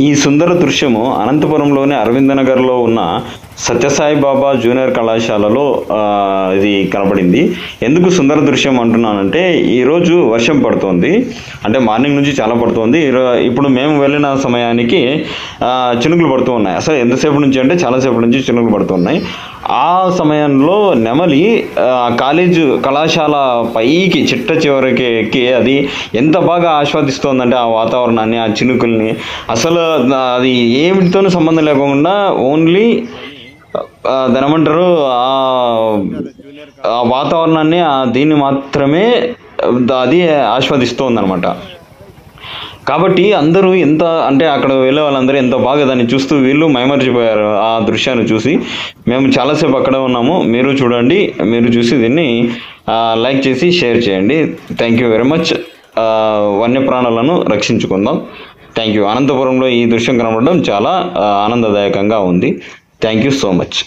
ఈ సుందర దృశ్యము అనంతపురంలోని అరవింద నగర్లో ఉన్న సత్యసాయి బాబా జూనియర్ కళాశాలలో ఇది కనబడింది. ఎందుకు సుందర దృశ్యం అంటున్నానంటే ఈరోజు వర్షం పడుతోంది, అంటే మార్నింగ్ నుంచి చాలా పడుతోంది. ఇప్పుడు మేము వెళ్ళిన సమయానికి చినుకులు పడుతూ ఉన్నాయి. అసలు ఎంతసేపు నుంచి అంటే చాలాసేపు నుంచి చినుకులు పడుతున్నాయి. ఆ సమయంలో నెమలి కాలేజు కళాశాల పైకి చిట్ట చివరికి ఎక్కి అది ఎంత బాగా ఆస్వాదిస్తోందంటే ఆ వాతావరణాన్ని, ఆ చినుకుల్ని, అసలు అది ఏమిటితోనూ సంబంధం లేకుండా ఓన్లీ దాని ఏమంటారు ఆ వాతావరణాన్ని దీన్ని మాత్రమే అది ఆస్వాదిస్తోందనమాట. కాబట్టి అందరూ ఎంత అంటే అక్కడ వెళ్ళే వాళ్ళందరూ ఎంత బాగా దాన్ని చూస్తూ వీళ్ళు మైమరిచిపోయారు ఆ దృశ్యాన్ని చూసి. మేము చాలాసేపు అక్కడే ఉన్నాము, మీరు చూడండి, మీరు చూసి దీన్ని లైక్ చేసి షేర్ చేయండి. Thank you very much. వన్యప్రాణులను రక్షించుకుందాం. Thank you. అనంతపురంలో ఈ దృశ్యం కనబడడం చాలా ఆనందదాయకంగా ఉంది. Thank you so much.